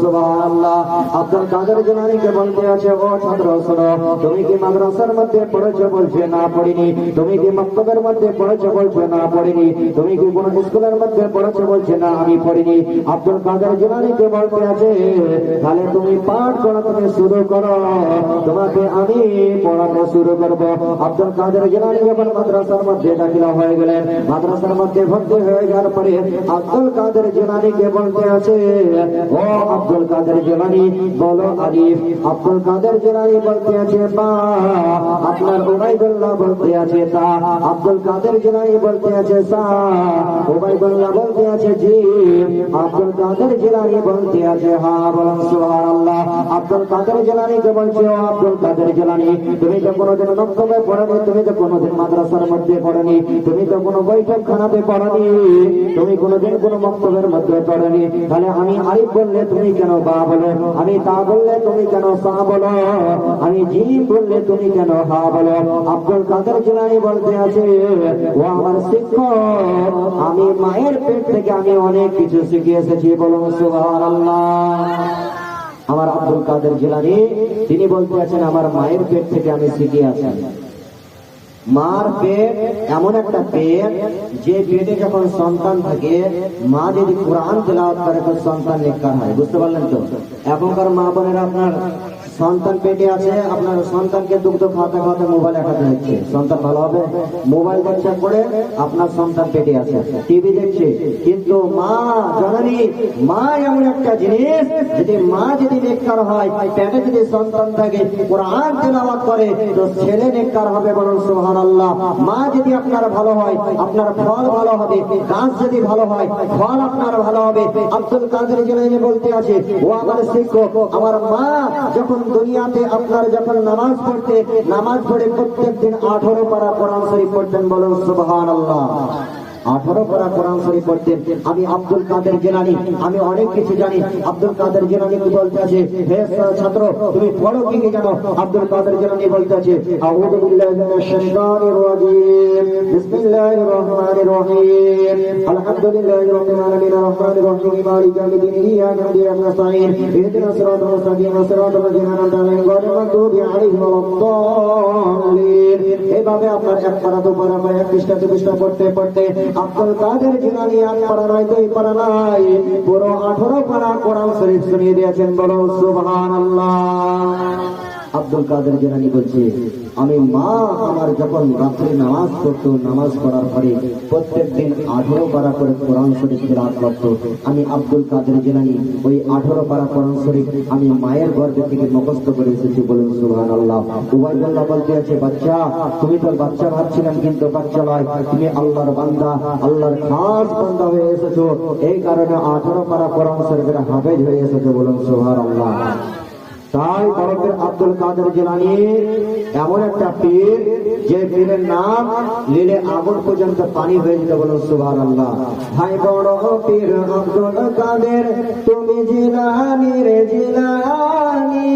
সুবহানাল্লাহ। আব্দুল কাদের জিলানীকে বলতে আছে, ও ছাত্র শোনো, তুমি কি মাদ্রাসার মধ্যে পড়েছো? বলছে না পড়িনি। তুমি কি মক্তবের মধ্যে পড়েছো? বলছে না পড়িনি। তুমি কি কোন স্কুলের মধ্যে পড়েছো? বলছে না আমি পড়িনি। আব্দুল কাদের জিলানীকে বলতে আছে, তাহলে তুমি পাঠ করো, তুমি শুরু করো, তোমাকে আমি পড়াতে শুরু করব। আব্দুল কাদের জিলানী যখন মাদ্রাসার মধ্যে দাখিলা হয়ে গেলেন, মাদ্রাসার মধ্যে ভর্তি হয়ে যাওয়ার পরে আব্দুল কাদের জিলানীকে বলতে আছে, ও আব্দুল কাদের জিলানী বলো আলিফ। আব্দুল কাদের জিলানী বলতে আছে বা। আপনার উবাইদুল্লাহ বলতে আছে তা। আব্দুল কাদের জিলানী বলতে আছে সা। উবাইদুল্লাহ বলতে আছে জিম। আব্দুল কাদের জিলানী বলতে আছে হা। বলুন সুবহানাল্লাহ। আব্দুল কাদের জিলানীকে বলছে, ও আব্দুল কাদের জিলানী, তুমি তো কোনোদিন মক্তবে পড়নি, তুমি তো কোনোদিন মাদ্রাসার মধ্যে পড়নি, তুমি তো কোনো বৈঠক খানাতে পড়নি, তুমি কোনোদিন কোনো মক্তবের মধ্যে পড়নি, তাহলে আমি আলিফ বললে তুমি কেন বা বলো? আমি তা বললে তুমি কেন সা বলো? আমি জিম বললে তুমি কেন হা বলো? আব্দুল কাদের জিলানী বলতে আছে, ও আমার শিক্ষক, আমি মায়ের পেট থেকে আমি অনেক কিছু শিখে এসেছি। বলুন সুবহানাল্লাহ। আমার আব্দুল কাদের জিলানী তিনি বলতে আছেন, আমার মায়ের পেট থেকে আমি শিখে আসি। মার পেট এমন একটা পেট, যে পেটে যখন সন্তান থাকে, মা যদি কোরআন তেলাওয়াত করে তো সন্তান নেককার হয়। বুঝতে পারলেন তো? এখনকার মা বোনেরা আপনার সন্তান পেটে আছে, আপনার সন্তানকে দুগ্ধ খাওয়াতে খাওয়াতে মোবাইল দেখাতে হচ্ছে, সন্তান ভালো হবে? মোবাইল দেখছে করে আপনার সন্তান পেটে আছে, টিভি দেখছে। কিন্তু মা জননী, মা এমন একটা জিনিস, যদি মা যদি নেককার হয়, পেটে যদি সন্তান থাকে, কোরআন তেলাওয়াত করে, তো ছেলে নেককার হবে। বলুন সুবহানাল্লাহ। মা যদি আপনার ভালো হয়, আপনার ফল ভালো হবে। গাছ যদি ভালো হয়, ফল আপনার ভালো হবে। আব্দুল কাদের জিলানী বলতে আছে, ও আমার শিক্ষক, আমার মা যখন দুনিয়াতে আপনার যখন নামাজ পড়তে, নামাজ পড়ে প্রত্যেক দিন 18 পারা কোরআন শরীফ পড়তেন। বলুন সুবহানাল্লাহ। 18 পারা কোরআন শরীফ পড়তেন। আমি আব্দুল কাদের জিলানী, আমি অনেক কিছু জানি। আব্দুল কাদের জিলানী কি বলতে আছে, হে ছাত্র তুমি পড়ো কি জানো? আব্দুল কাদের জিলানী বলতে আছে, আউযু বিল্লাহি মিনাশ শাইতানির রাজীম, বিসমিল্লাহির রহমানির রহিম, আলহামদুলিল্লাহি রাব্বিল আলামিন, আর-রাহমানির রহিম, মালিকি ইয়াউমিদ্দিন, ইয়্যাকা না'বুদু ওয়া ইয়্যাকা নাস্তাঈন, ইহদিনাস সিরাতাল মুস্তাকিম, সিরাতাল লাযীনা আন'আমতা আলাইহিম, গায়রিল মাগদুবি আলাইহিম ওয়ালাদ-দাল্লিন। এভাবে আপনার এক পারা দু পারা বা এক পৃষ্ঠা দু পৃষ্ঠা পড়তে পড়তে আব্দুল কাদের জিলানী এক পারা নয়, দুই পারা নয়, পুরো 18 পারা কোরআন শরীফ শুনিয়ে দিয়েছেন। বলো সুবহানাল্লাহ। আব্দুল কাদের জিলানী বলছে, আমি মা আমার যখন রাত্রে নামাজ পড়তো, নামাজ পড়ার পরে প্রত্যেক দিন 18 পারা করে কোরআন শরীফ তেলাওয়াত করতো। আমি আব্দুল কাদের জিলানী ওই 18 পারা কোরআন শরীফ আমি মায়ের গর্ভে থেকে মুখস্থ করে এসেছি। বলুন সুবহানাল্লাহ। উবাইদুল্লাহ বলতে আছে, বাচ্চা তুমি তো বাচ্চা ভাবছিলাম, কিন্তু বাচ্চা নয়, তুমি আল্লাহর বান্দা, আল্লাহর খাস বান্দা হয়ে এসেছো। এই কারণে 18 পারা কোরআন শরীফের হাফেজ হয়ে এসেছো। বলুন সুবহানাল্লাহ। তাই বরফের আব্দুল কাদের জিলানী এমন একটা পীর, যে পীরের নাম নিলে আগুন পর্যন্ত পানি হয়ে যেতে। বলুন সুবহানাল্লাহ। ভাই বড় পীর আব্দুল কাদের, তুমি জিলানী রে জিলানী,